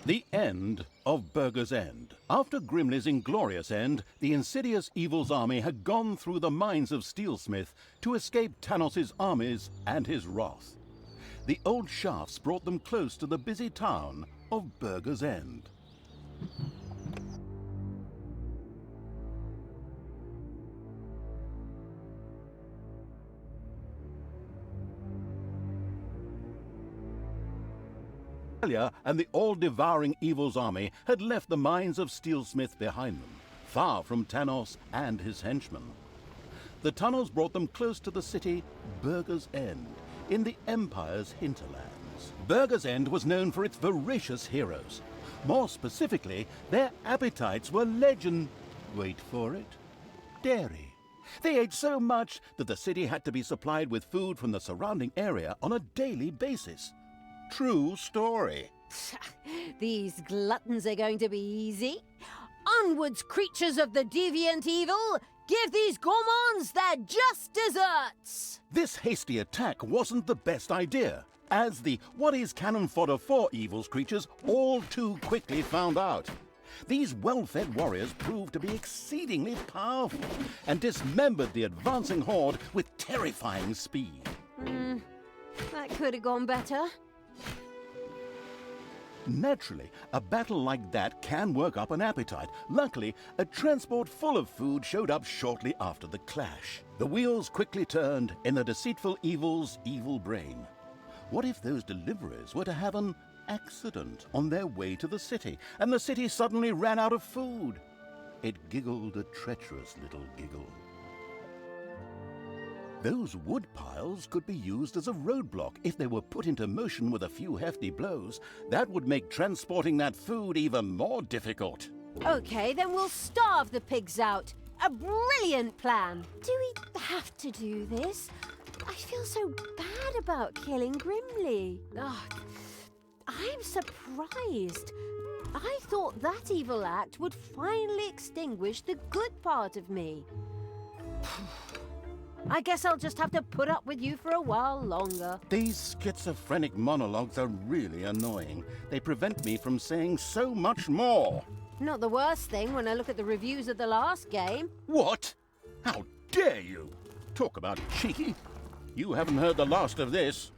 The end of Burger's End. After Grimley's inglorious end, the insidious Evil's army had gone through the mines of Steelsmith to escape Tanos's armies and his wrath. The old shafts brought them close to the busy town of Burger's End. Talia and the all-devouring Evil's army had left the mines of Steelsmith behind them, far from Tanos and his henchmen. The tunnels brought them close to the city Burger's End, in the Empire's hinterlands. Burger's End was known for its voracious heroes. More specifically, their appetites were wait for it, dairy. They ate so much that the city had to be supplied with food from the surrounding area on a daily basis. True story. These gluttons are going to be easy. Onwards, creatures of the deviant evil! Give these gourmands their just desserts! This hasty attack wasn't the best idea, as the what is cannon fodder for Evil's creatures all too quickly found out. These well-fed warriors proved to be exceedingly powerful and dismembered the advancing horde with terrifying speed. That could have gone better. Naturally, a battle like that can work up an appetite. Luckily, a transport full of food showed up shortly after the clash. The wheels quickly turned in the deceitful Evil's evil brain. What if those deliverers were to have an accident on their way to the city, and the city suddenly ran out of food? It giggled a treacherous little giggle. Those wood piles could be used as a roadblock if they were put into motion with a few hefty blows. That would make transporting that food even more difficult. Okay, then we'll starve the pigs out. A brilliant plan. Do we have to do this? I feel so bad about killing Grimley. I'm surprised. I thought that evil act would finally extinguish the good part of me. I guess I'll just have to put up with you for a while longer. These schizophrenic monologues are really annoying. They prevent me from saying so much more. Not the worst thing when I look at the reviews of the last game. What? How dare you? Talk about cheeky. You haven't heard the last of this.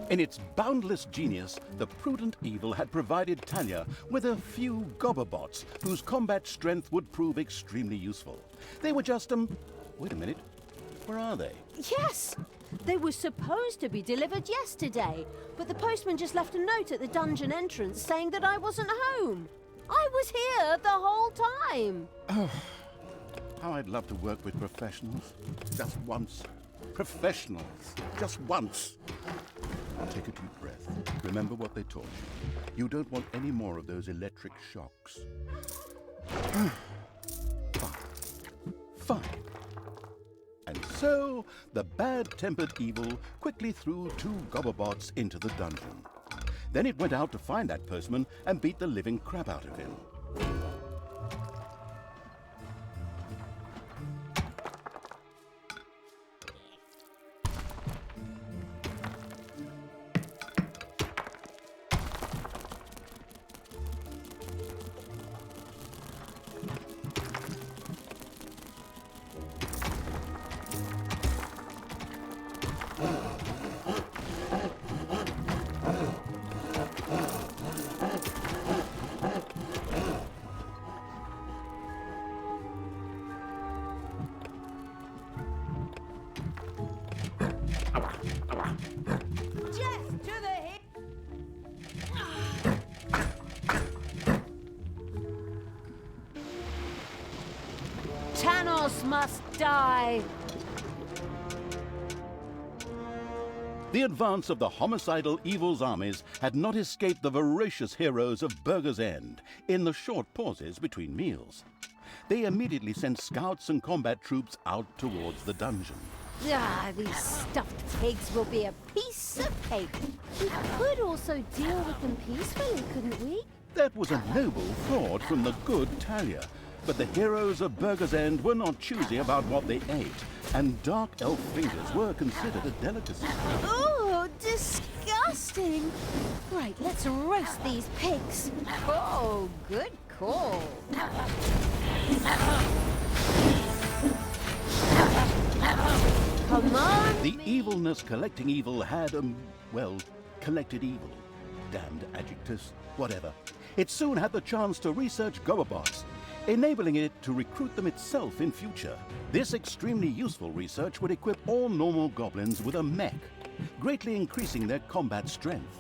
In its boundless genius, the prudent Evil had provided Talia with a few Gobberbots whose combat strength would prove extremely useful. They were just, wait a minute, where are they? Yes! They were supposed to be delivered yesterday, but the postman just left a note at the dungeon entrance saying that I wasn't home. I was here the whole time. Oh, how I'd love to work with professionals. Just once. Professionals. Just once. Take a deep breath. Remember what they taught you. You don't want any more of those electric shocks. Fine. And so, the bad-tempered Evil quickly threw 2 Gobberbots into the dungeon. Then it went out to find that postman and beat the living crap out of him. Tanos must die! The advance of the homicidal Evil's armies had not escaped the voracious heroes of Burger's End in the short pauses between meals. They immediately sent scouts and combat troops out towards the dungeon. Ah, these stuffed pigs will be a piece of cake. We could also deal with them peacefully, couldn't we? That was a noble thought from the good Talia. But the heroes of Burger's End were not choosy about what they ate, and dark elf fingers were considered a delicacy. Oh, disgusting! Right, let's roast these pigs. Oh, good call. Come on! The evilness collecting evil had, well, collected evil. Damned adjectives, whatever. It soon had the chance to research Gobobots, enabling it to recruit them itself in future. This extremely useful research would equip all normal goblins with a mech, greatly increasing their combat strength.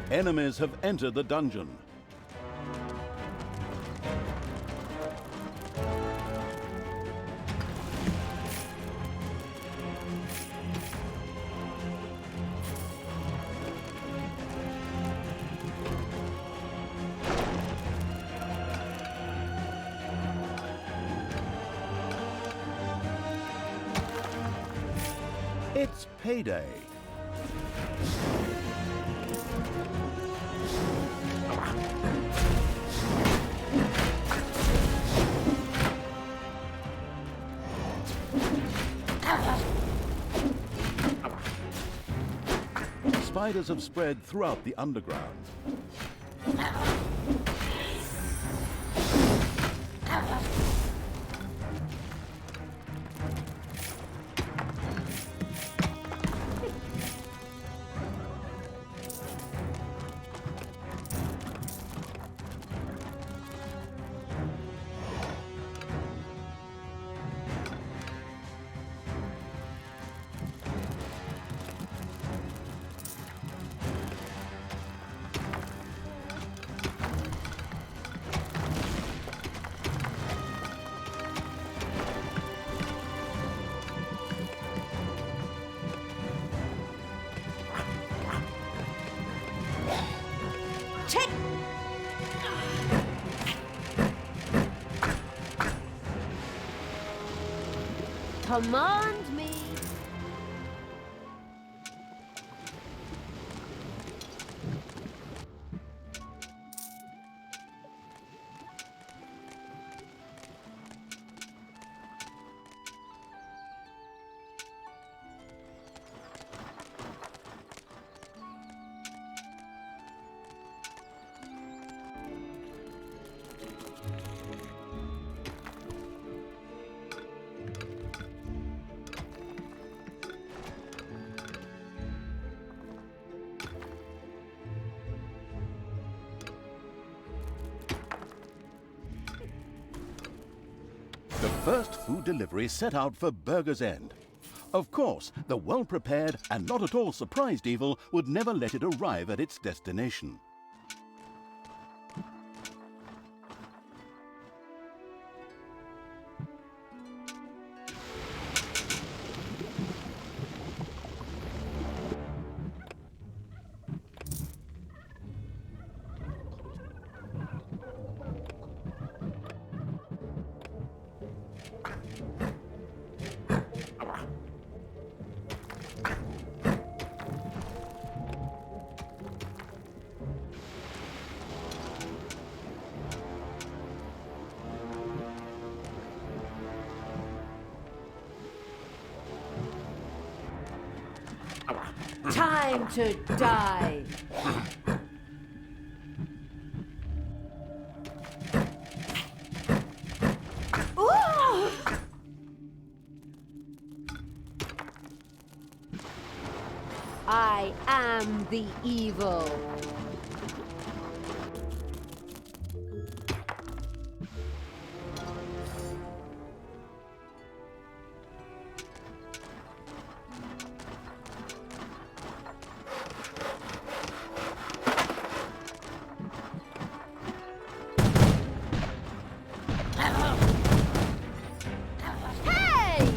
Enemies have entered the dungeon. It's payday. Spiders have spread throughout the underground. Check! Command me. The first food delivery set out for Burger's End. Of course, the well-prepared and not at all surprised evil would never let it arrive at its destination. Time to die. Ooh! I am the evil. Hey!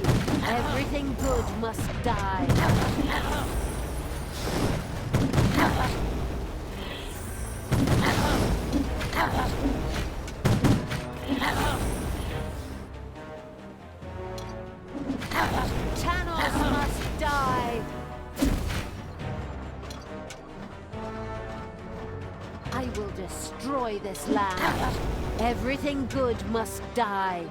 Everything good must die. will destroy this land. Everything good must die.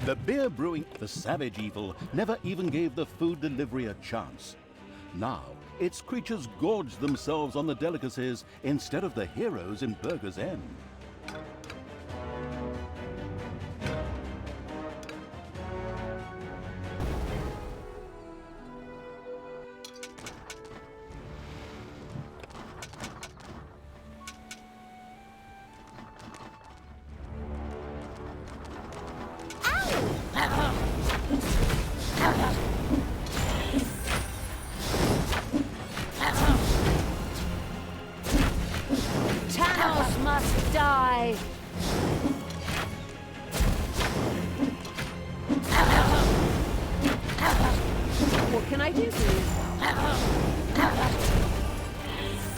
The beer brewing, the savage evil, never even gave the food delivery a chance. Now, its creatures gorge themselves on the delicacies instead of the heroes in Burger's End. Tanos must die. What can I do for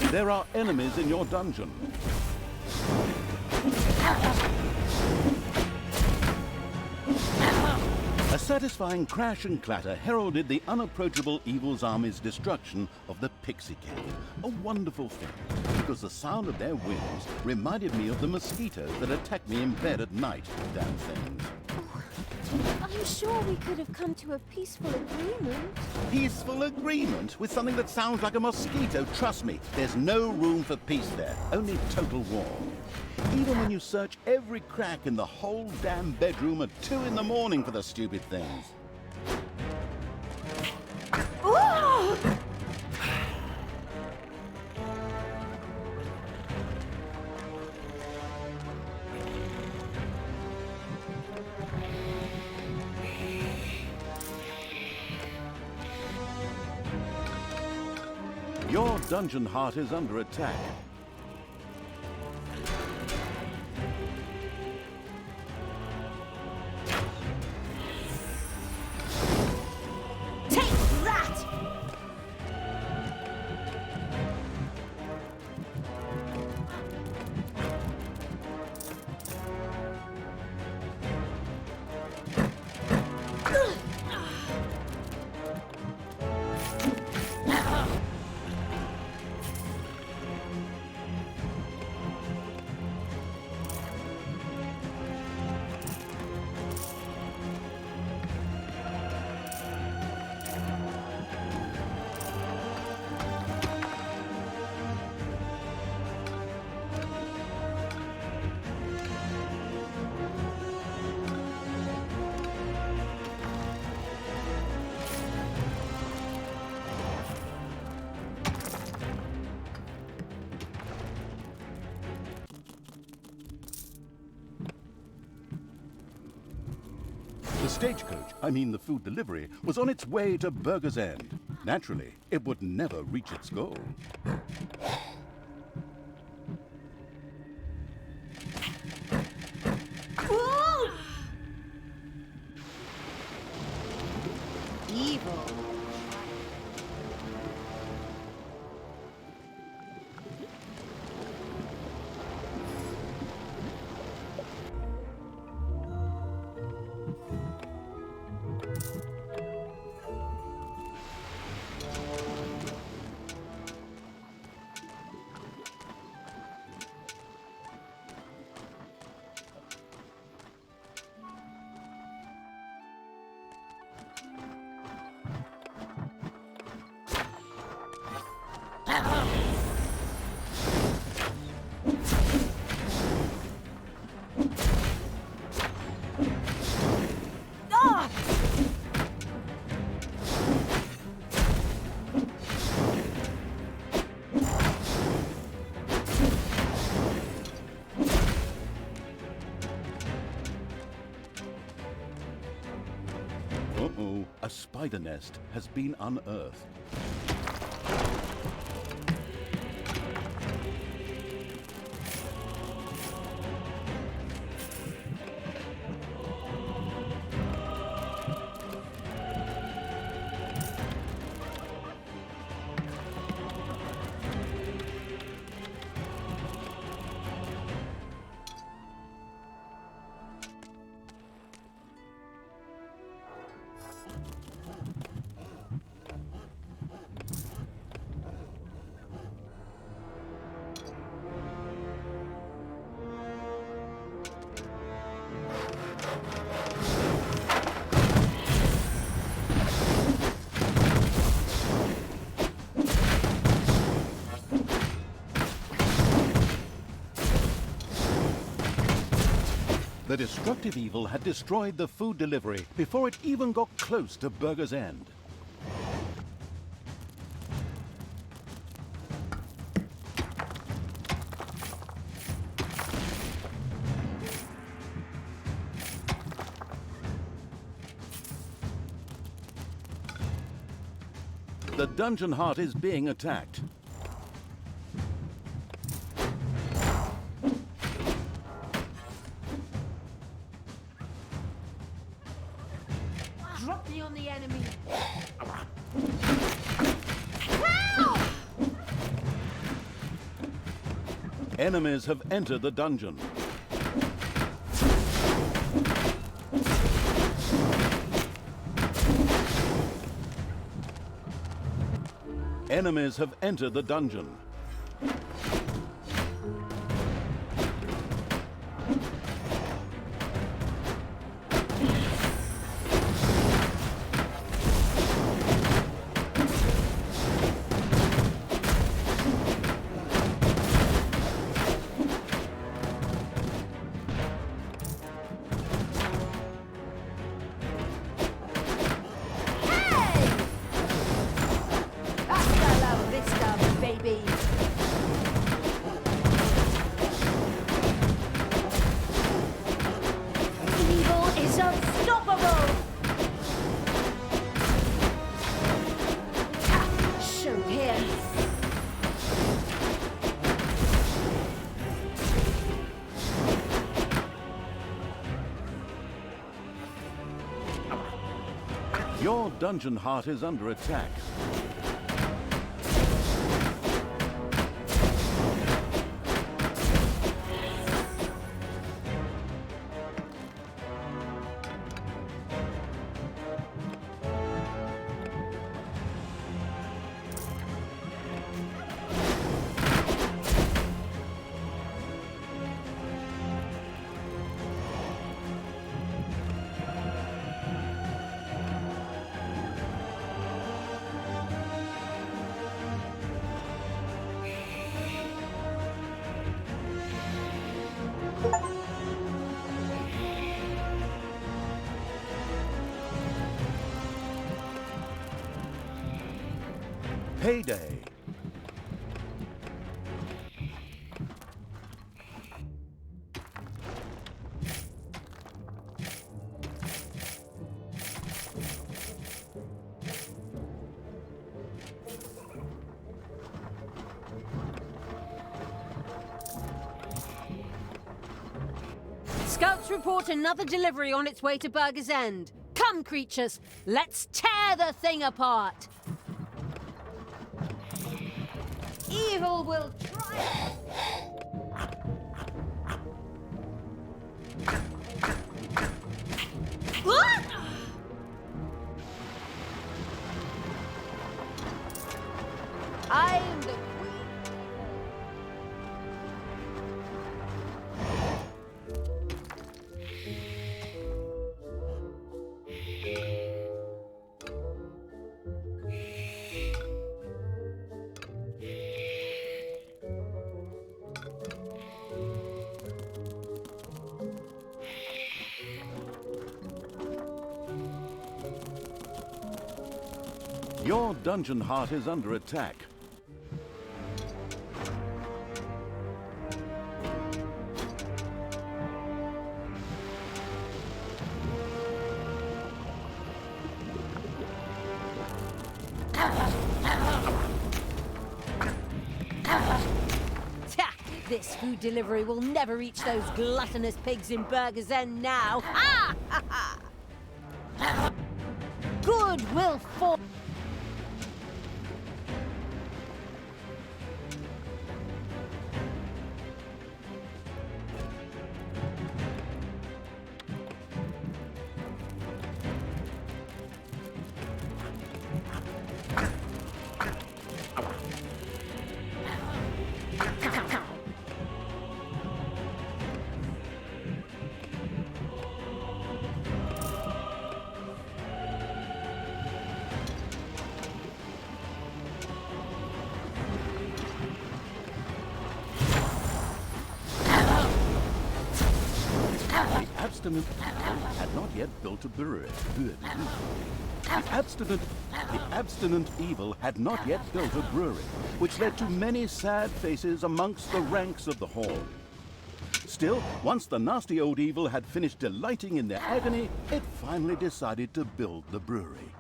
you? There are enemies in your dungeon. A satisfying crash and clatter heralded the unapproachable evil's army's destruction of the Pixie Cave. A wonderful thing, because the sound of their wings reminded me of the mosquitoes that attack me in bed at night, damn things. I'm sure we could have come to a peaceful agreement. Peaceful agreement with something that sounds like a mosquito? Trust me, there's no room for peace there, only total war. Even when you search every crack in the whole damn bedroom at 2 in the morning for the stupid things. Oh! Your dungeon heart is under attack. Take that! The stagecoach, I mean the food delivery, was on its way to Burger's End. Naturally, it would never reach its goal. Evil. Uh-oh, a spider nest has been unearthed. The destructive evil had destroyed the food delivery before it even got close to Burger's End. The dungeon heart is being attacked. Drop me on the enemy. Enemies have entered the dungeon. Enemies have entered the dungeon. Your dungeon heart is under attack. Payday. Scouts report another delivery on its way to Burger's End. Come, creatures, let's tear the thing apart. Evil will triumph. I am the queen. Your dungeon heart is under attack. This food delivery will never reach those gluttonous pigs in Burger's End now. Good will fall. The abstinent evil had not yet built a brewery. The abstinent evil had not yet built a brewery, which led to many sad faces amongst the ranks of the horde. Still, once the nasty old evil had finished delighting in their agony, it finally decided to build the brewery.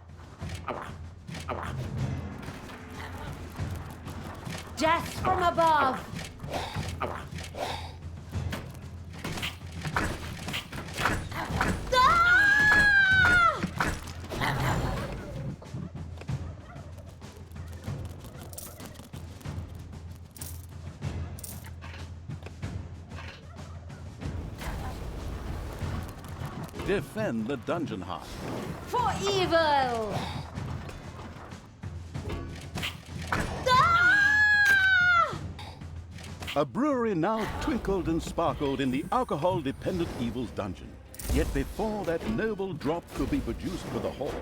Death from above! Defend the dungeon heart. For evil! A brewery now twinkled and sparkled in the alcohol-dependent evil's dungeon. Yet before that noble drop could be produced for the horde,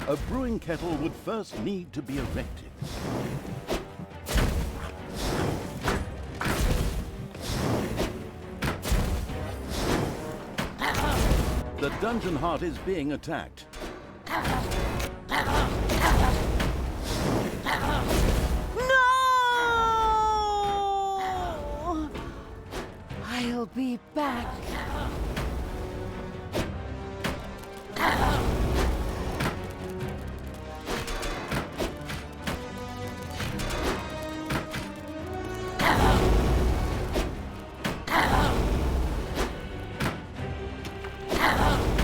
a brewing kettle would first need to be erected. The dungeon heart is being attacked. No! I'll be back.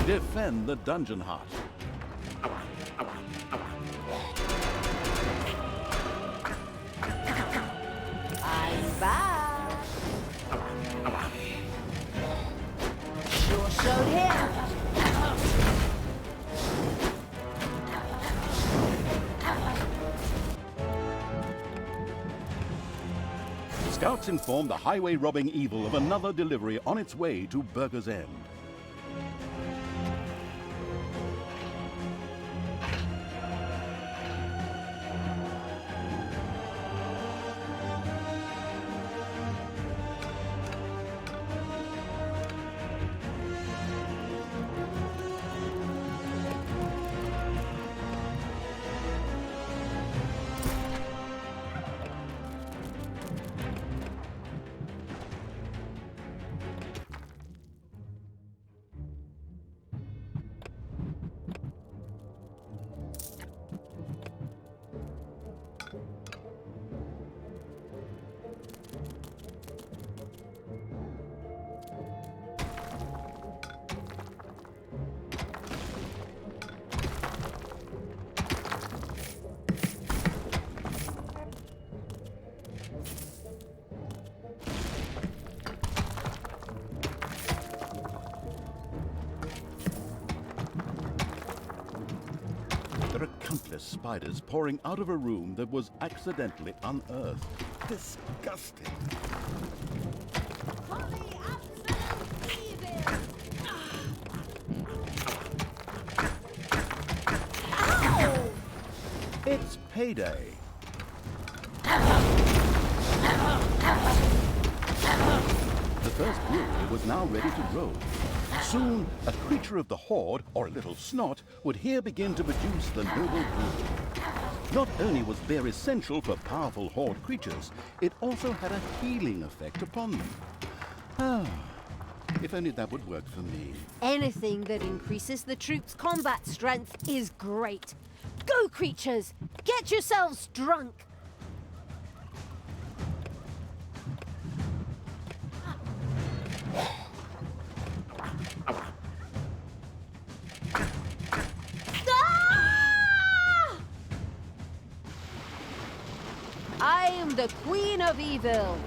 Defend the dungeon heart. I'm back. Sure showed him. Scouts informed the highway robbing evil of another delivery on its way to Burger's End. There are countless spiders pouring out of a room that was accidentally unearthed. Disgusting. It's payday. The first brewery was now ready to roll. Soon, a creature of the horde, or a little snot, would here begin to produce the noble brew. Not only was beer essential for powerful horde creatures, it also had a healing effect upon them. Ah, if only that would work for me. Anything that increases the troops' combat strength is great. Go, creatures! Get yourselves drunk! I am the Queen of Evil.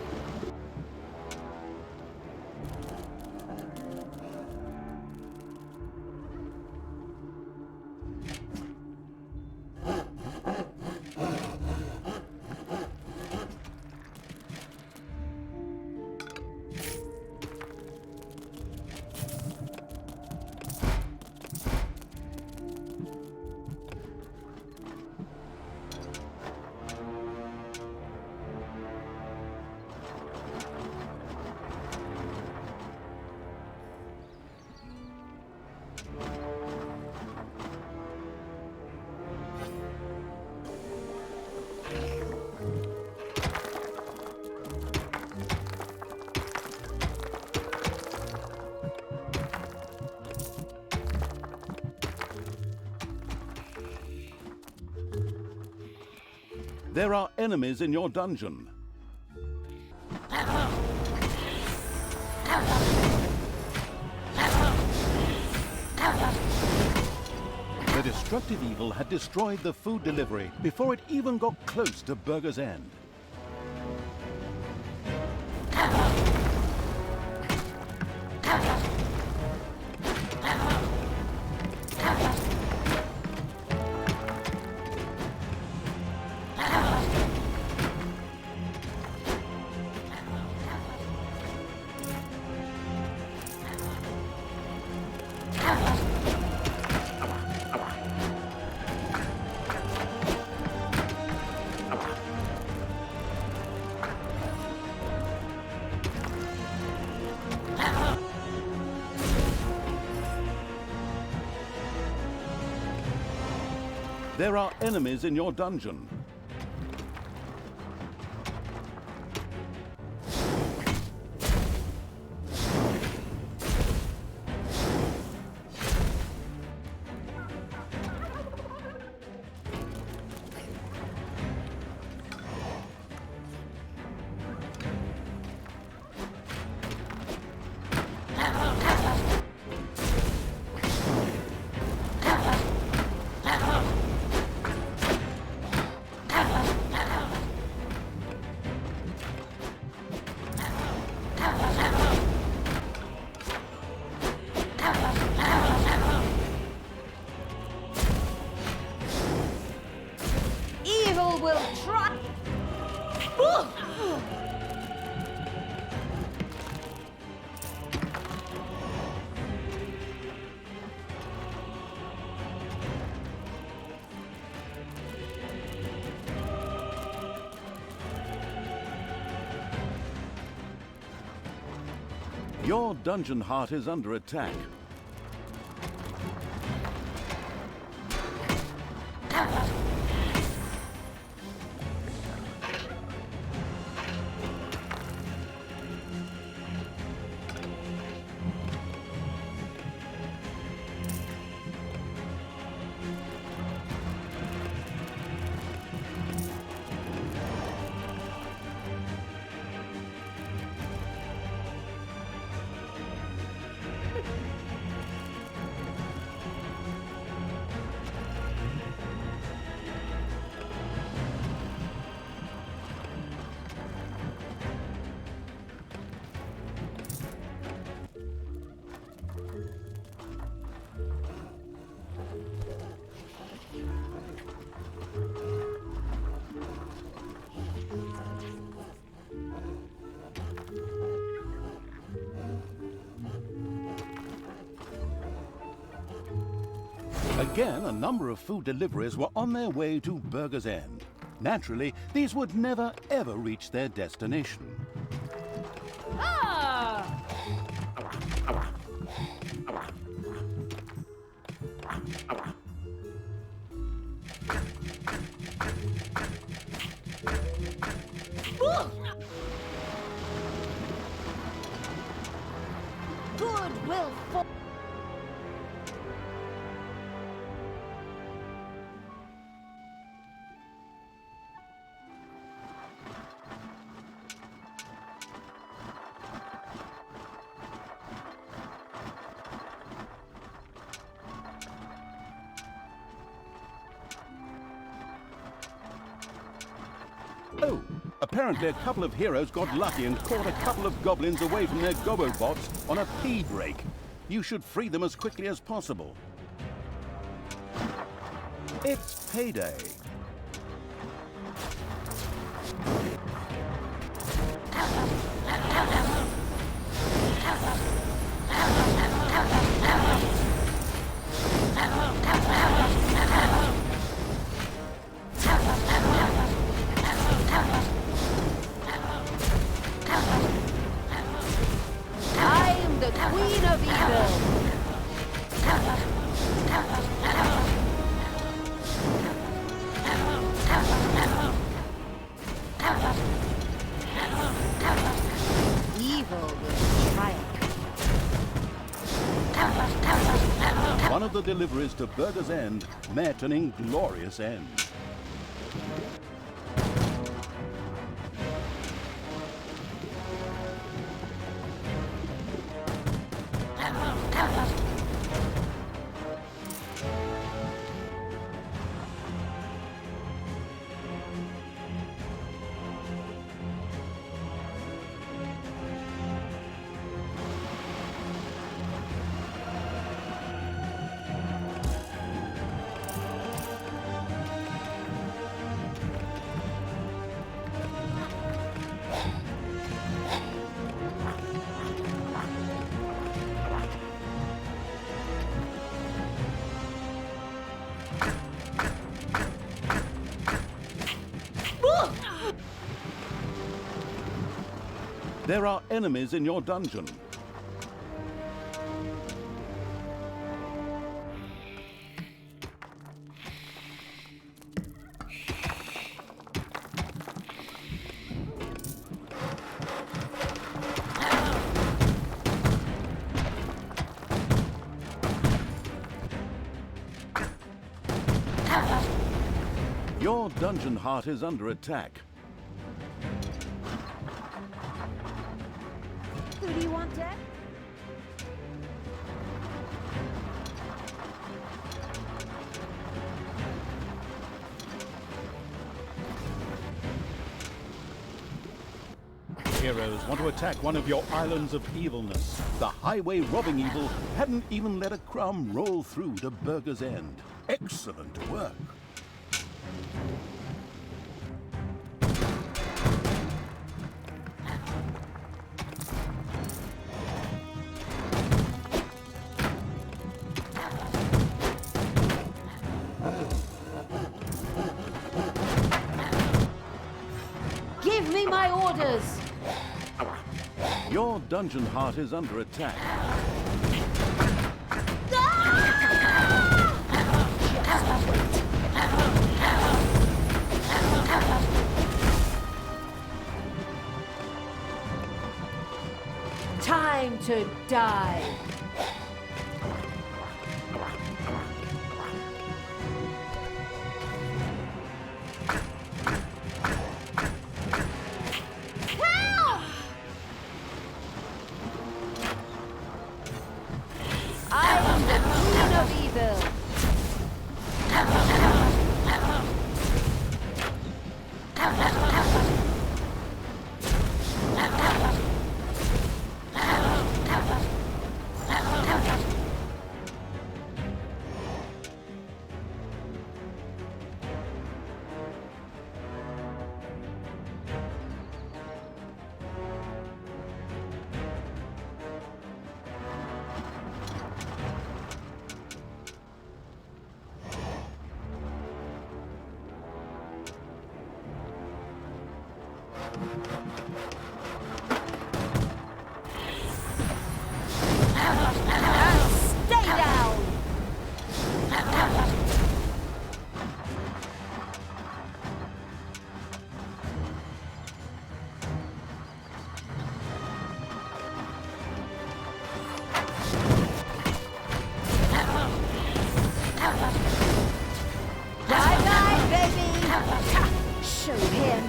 There are enemies in your dungeon. The destructive evil had destroyed the food delivery before it even got close to Burger's End. There are enemies in your dungeon. Evil will try. Your dungeon heart is under attack. Again, a number of food deliveries were on their way to Burger's End. Naturally, these would never, ever reach their destination. Ah! Good will fall. Oh, apparently a couple of heroes got lucky and caught a couple of goblins away from their gobobots on a pea break. You should free them as quickly as possible. It's payday. I am the Queen of Evil. Evil will triumph. One of the deliveries to Burger's End met an inglorious end. There are enemies in your dungeon. Your dungeon heart is under attack. Who do you want dead? Heroes want to attack one of your islands of evilness. The highway robbing evil hadn't even let a crumb roll through to Burger's End. Excellent work. Give me my orders! Your dungeon heart is under attack. Time to die! Help! I am the Queen of Evil! Stay down! Bye-bye, baby! Show him!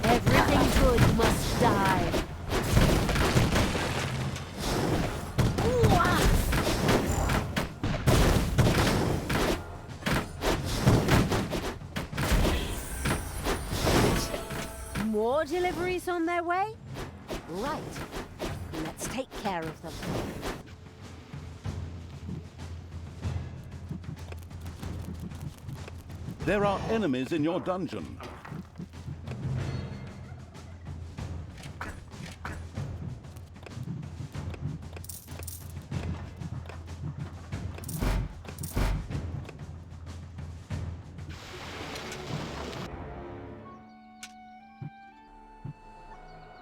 Everything good must die. More deliveries on their way? Right. Let's take care of them. There are enemies in your dungeon.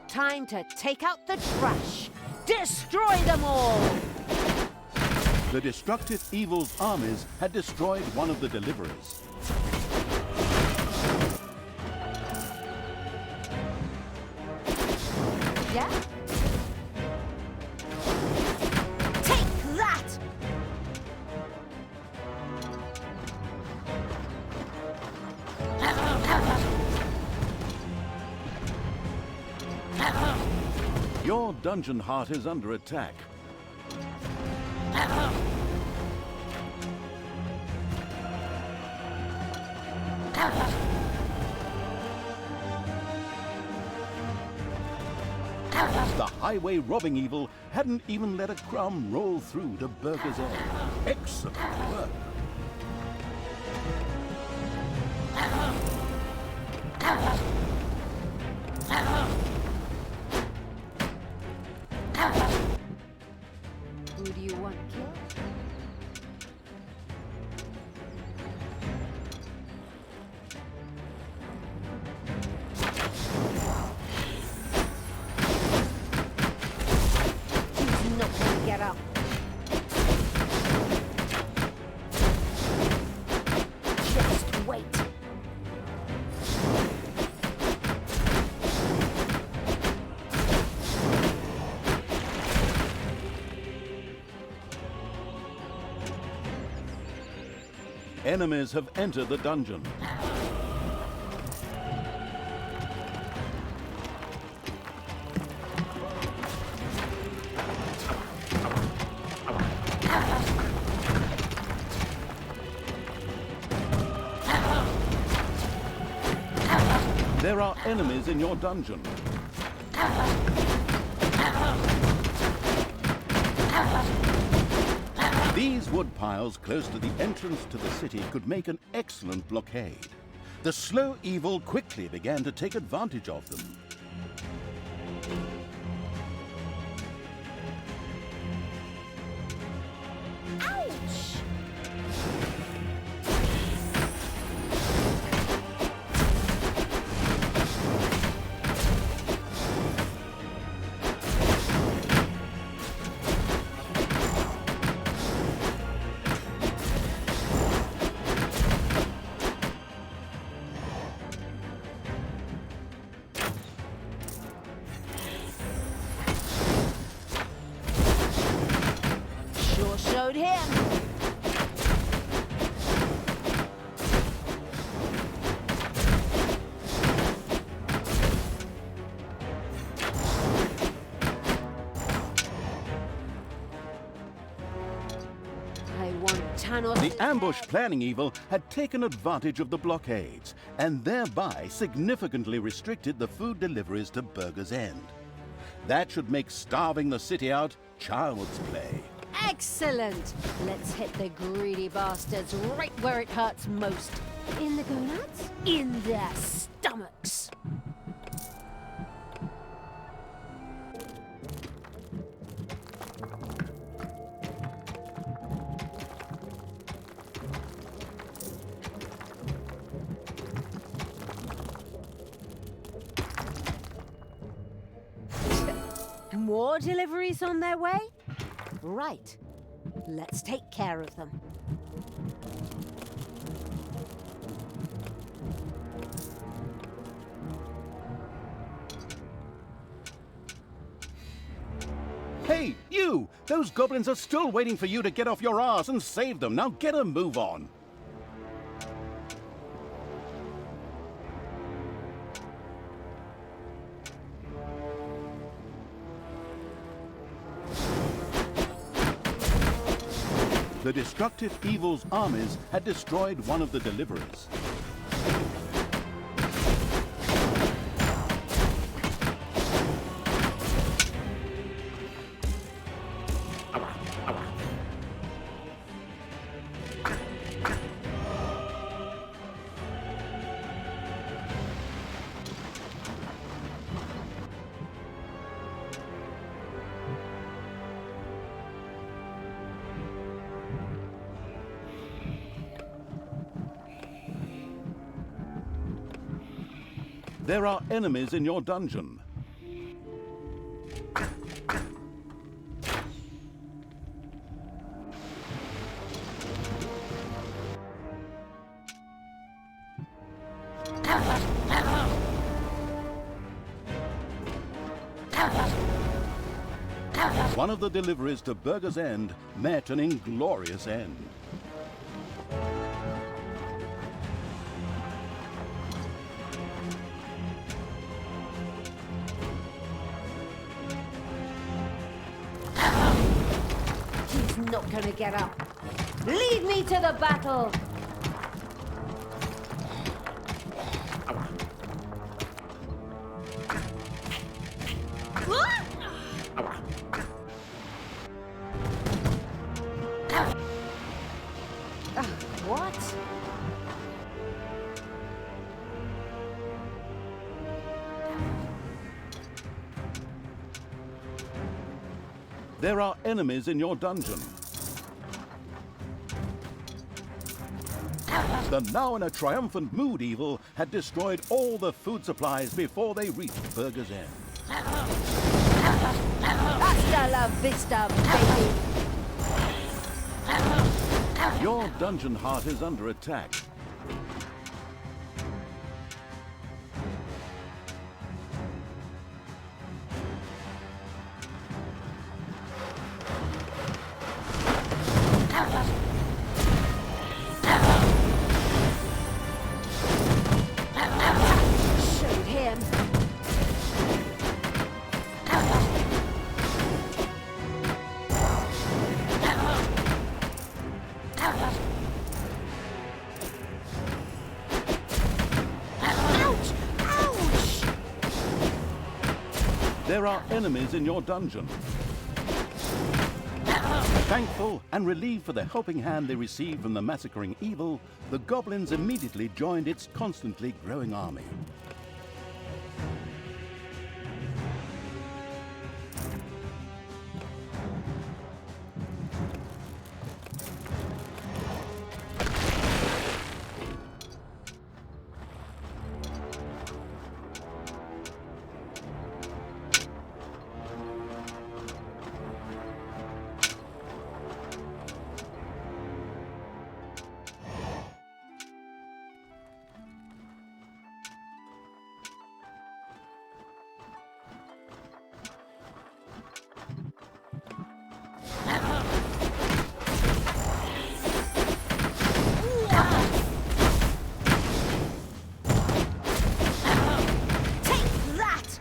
Time to take out the trash. Destroy them all! The destructive evil's armies had destroyed one of the deliverers. Yeah? Take that! Your dungeon heart is under attack. The highway robbing evil hadn't even let a crumb roll through to Burger's End. Excellent work. Who do you want killed? He's not gonna get up. Just wait. Enemies have entered the dungeon. There are enemies in your dungeon. These wood piles close to the entrance to the city could make an excellent blockade. The slow evil quickly began to take advantage of them. Ouch! Sure showed him. I want Tanos. The ambush planning evil had taken advantage of the blockades and thereby significantly restricted the food deliveries to Burger's End. That should make starving the city out child's play. Excellent! Let's hit the greedy bastards right where it hurts most. In the gonads? In their stomachs. More deliveries on their way? Right. Let's take care of them. Hey, you! Those goblins are still waiting for you to get off your ass and save them. Now get a move on. The destructive evil's armies had destroyed one of the deliverers. There are enemies in your dungeon. One of the deliveries to Burger's End met an inglorious end. He's not gonna get up. Lead me to the battle! Ah! There are enemies in your dungeon. The now in a triumphant mood evil had destroyed all the food supplies before they reached Burger's End. Hasta la vista, baby. Your dungeon heart is under attack. Showed him. Ouch! Ouch! There are enemies in your dungeon. Thankful and relieved for the helping hand they received from the massacring evil, the goblins immediately joined its constantly growing army. Take that!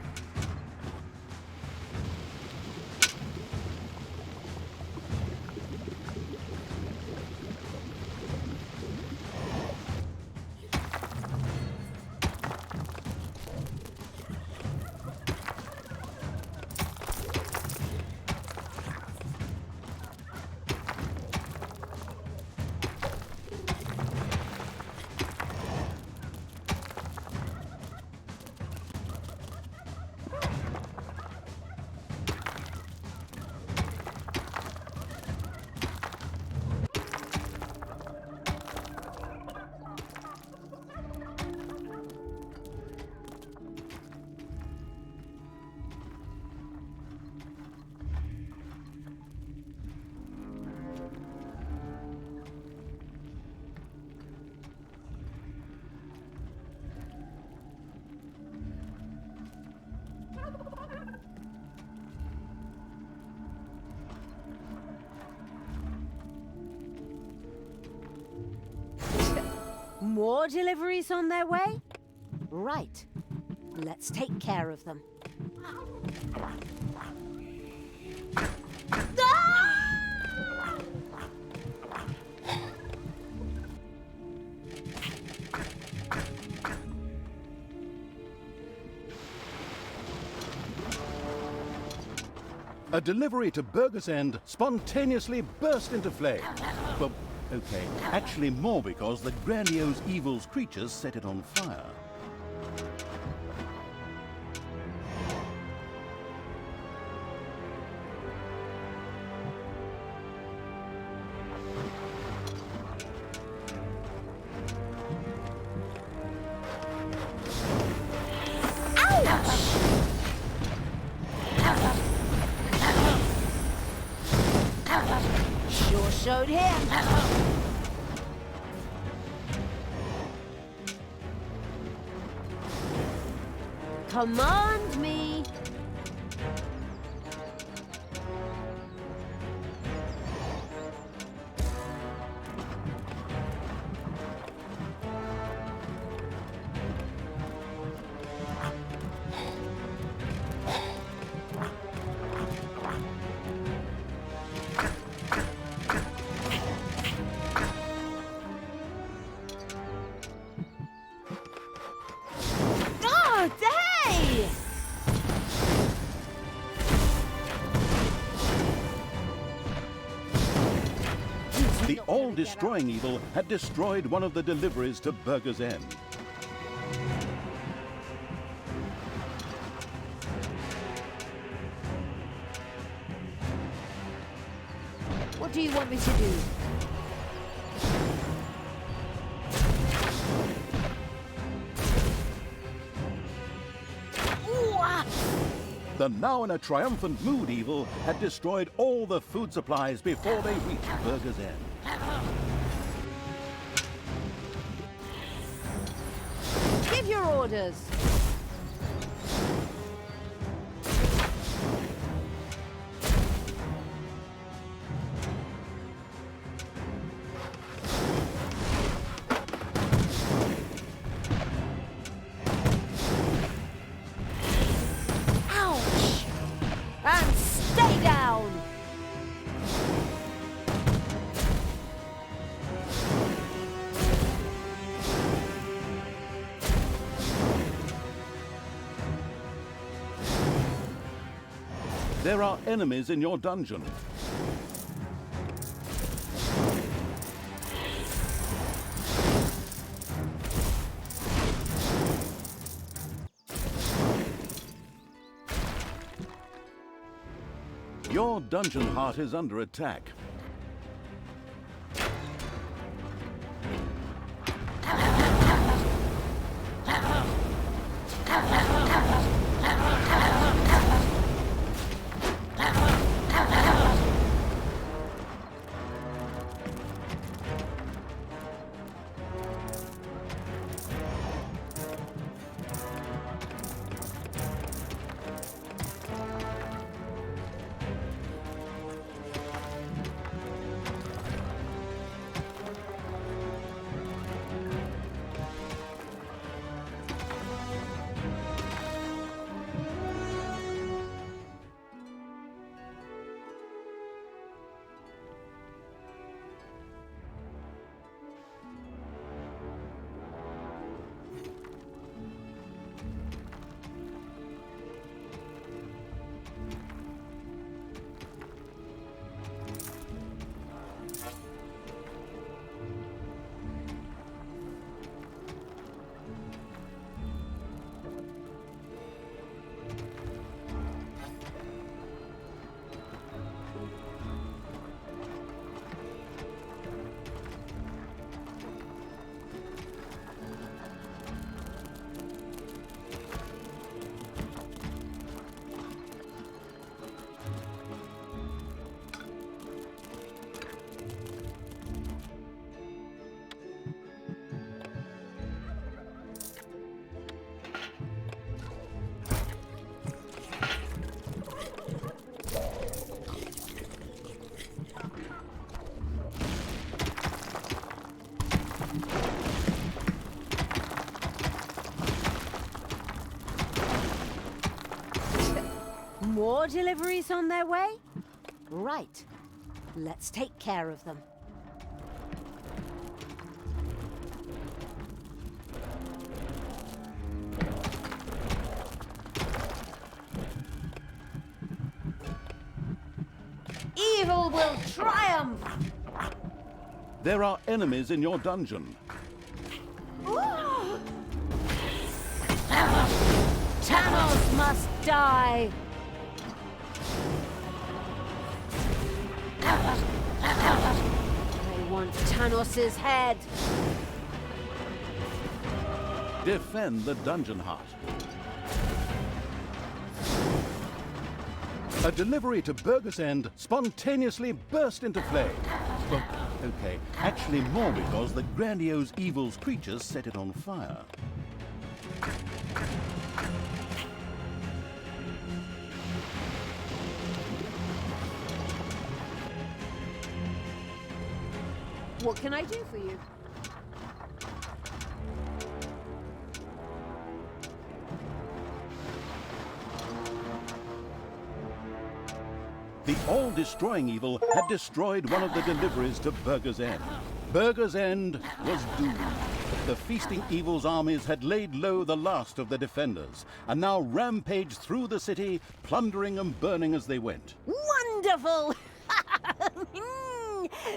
More deliveries on their way? Right. Let's take care of them. Ah! A delivery to Burger's End spontaneously burst into flame. Well, okay, actually more because the grandiose evil's creatures set it on fire. Sure showed him. Command me. Oh, hey! The all-destroying evil had destroyed one of the deliveries to Burger's End. do you want me to do? Ooh, ah! The now in a triumphant mood evil had destroyed all the food supplies before they reached Burger's End. Give your orders. Ouch! And stay down! There are enemies in your dungeon. Your dungeon heart is under attack. More deliveries on their way? Right. Let's take care of them. Evil will triumph! There are enemies in your dungeon. Tanos must die! I want Tanos's head! Defend the dungeon heart. A delivery to Burger's End spontaneously burst into flame. Well, okay, actually more because the grandiose evil's creatures set it on fire. What can I do for you? The all-destroying evil had destroyed one of the deliveries to Burger's End. Burger's End was doomed. The feasting evil's armies had laid low the last of the defenders, and now rampaged through the city, plundering and burning as they went. Wonderful!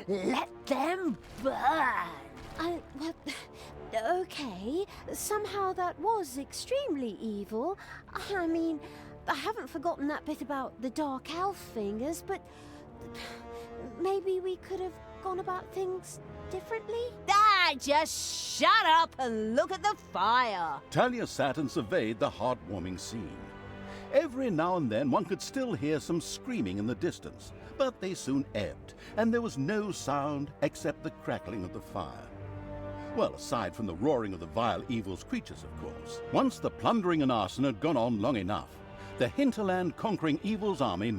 Let them burn! Well, okay. Somehow that was extremely evil. I mean, I haven't forgotten that bit about the Dark Elf fingers, but maybe we could have gone about things differently? Ah, just shut up and look at the fire. Talia sat and surveyed the heartwarming scene. Every now and then one could still hear some screaming in the distance, but they soon ebbed, and there was no sound except the crackling of the fire. Well, aside from the roaring of the vile evil's creatures, of course. Once the plundering and arson had gone on long enough, the hinterland conquering evil's army